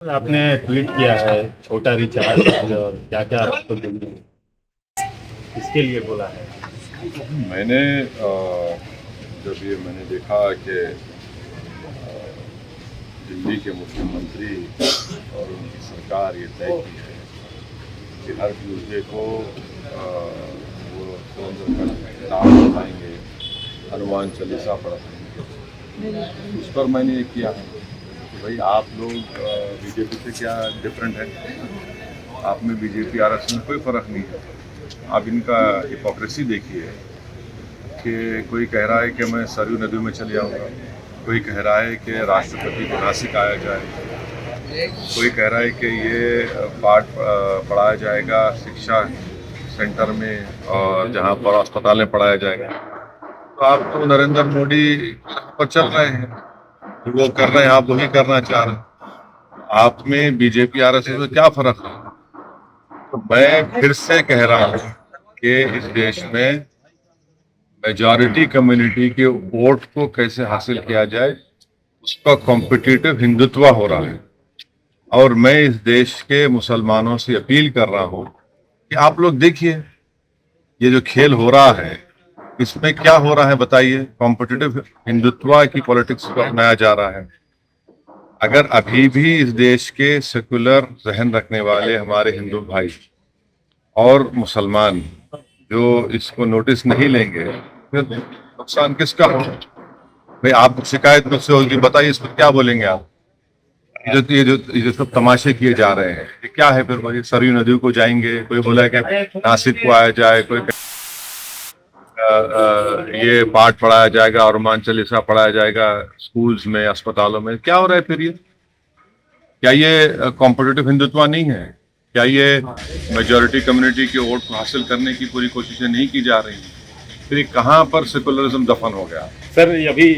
आपने ट्वीट किया है छोटा रिचार्ज और क्या क्या आपको इसके लिए बोला है। मैंने जब ये मैंने देखा कि दिल्ली के मुख्यमंत्री और उनकी सरकार ये तय की है कि हर ट्यूसडे को वो सुरेंद्र का नाम बताएंगे, हनुमान चालीसा पढ़ाएंगे, उस पर मैंने ये किया है कि भाई आप लोग बीजेपी से क्या डिफरेंट है। आप में बीजेपी आरएसएस में कोई फ़र्क नहीं है। आप इनका हिपोक्रेसी देखिए कि कोई कह रहा है कि मैं सरयू नदी में चले जाऊँगा, कोई कह रहा है कि राष्ट्रपति को नासिक आया जाए, कोई कह रहा है कि ये पाठ पढ़ाया जाएगा शिक्षा सेंटर में और जहाँ पर अस्पताल में पढ़ाया जाएगा। तो आप तो नरेंद्र मोदी पर चल रहे हैं, वो कर रहे हैं, आप वही करना चाह रहे हैं। आप में बीजेपी आरएसएस में क्या फर्क है? तो मैं फिर से कह रहा हूँ कि इस देश में मेजॉरिटी कम्युनिटी के वोट को कैसे हासिल किया जाए, उसका कॉम्पिटिटिव हिंदुत्व हो रहा है। और मैं इस देश के मुसलमानों से अपील कर रहा हूँ कि आप लोग देखिए ये जो खेल हो रहा है इसमें क्या हो रहा है बताइए। कॉम्पिटिटिव हिंदुत्व की पॉलिटिक्स को अपनाया जा रहा है। अगर अभी भी इस देश के सेकुलर जहन रखने वाले हमारे हिंदू भाई और मुसलमान जो इसको नोटिस नहीं लेंगे, फिर नुकसान किसका हो? भाई आप शिकायत मुझसे होगी, बताइए इस पर क्या बोलेंगे आप? ये जो सब तमाशे किए जा रहे हैं ये क्या है? फिर वही सरयू नदी को जाएंगे, कोई बोला कि नासिक को आया जाए, कोई ये पाठ पढ़ाया जाएगा और हनुमान चालीसा पढ़ाया जाएगा स्कूल्स में, अस्पतालों में। क्या हो रहा है फिर ये? क्या ये कॉम्पिटिटिव हिंदुत्व नहीं है? क्या ये मेजॉरिटी कम्युनिटी के वोट को हासिल करने की पूरी कोशिशें नहीं की जा रही हैं? फिर ये कहाँ पर सेकुलरिज्म दफन हो गया? सर अभी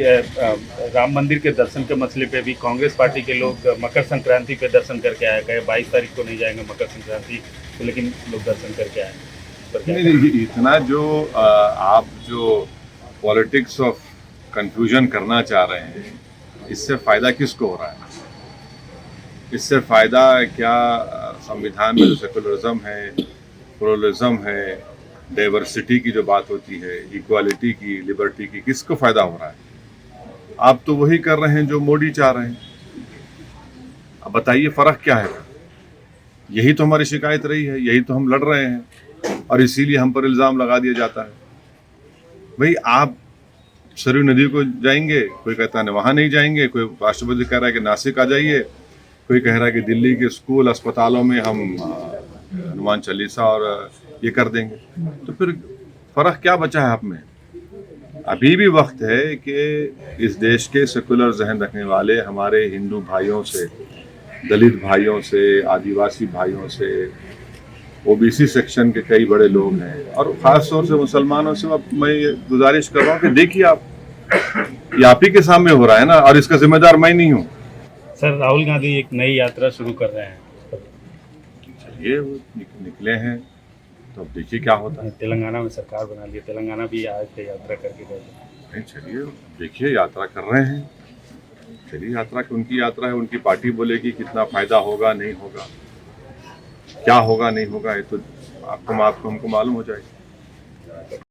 राम मंदिर के दर्शन के मसले पे भी कांग्रेस पार्टी के लोग मकर संक्रांति पे दर्शन करके आए, कहे 22 तारीख को नहीं जाएंगे मकर संक्रांति तो, लेकिन लोग दर्शन करके आए। नहीं, इतना जो आप जो पॉलिटिक्स ऑफ कंफ्यूजन करना चाह रहे हैं, इससे फायदा किसको हो रहा है? इससे फायदा क्या संविधान में जो सेकुलरिज्म है, प्लुरलिज्म है, डाइवर्सिटी की जो बात होती है, इक्वालिटी की, लिबर्टी की, किसको फायदा हो रहा है? आप तो वही कर रहे हैं जो मोदी चाह रहे हैं। अब बताइए फर्क क्या है? यही तो हमारी शिकायत रही है, यही तो हम लड़ रहे हैं और इसीलिए हम पर इल्ज़ाम लगा दिया जाता है। भाई आप सरयू नदी को जाएंगे, कोई कहता है वहाँ नहीं जाएंगे, कोई राष्ट्रपति कह रहा है कि नासिक आ जाइए, कोई कह रहा है कि दिल्ली के स्कूल अस्पतालों में हम हनुमान चालीसा और ये कर देंगे। तो फिर फर्क क्या बचा है आप में? अभी भी वक्त है कि इस देश के सेकुलर जहन रखने वाले हमारे हिंदू भाइयों से, दलित भाइयों से, आदिवासी भाइयों से, ओबीसी सेक्शन के कई बड़े लोग हैं और खास तौर से मुसलमानों से मैं ये गुजारिश कर रहा हूँ कि देखिए आप, ये आप ही के सामने हो रहा है ना, और इसका जिम्मेदार मैं नहीं हूँ। सर राहुल गांधी एक नई यात्रा शुरू कर रहे हैं, चलिए वो निकले हैं तो अब देखिए क्या होता है। तेलंगाना में सरकार बना ली, तेलंगाना भी आज से यात्रा करके गए। नहीं, चलिए देखिए, यात्रा कर रहे हैं, चलिए यात्रा की उनकी यात्रा है, उनकी पार्टी बोलेगी कितना फायदा होगा नहीं होगा, क्या होगा नहीं होगा, ये तो आपको हमको मालूम हो जाएगा।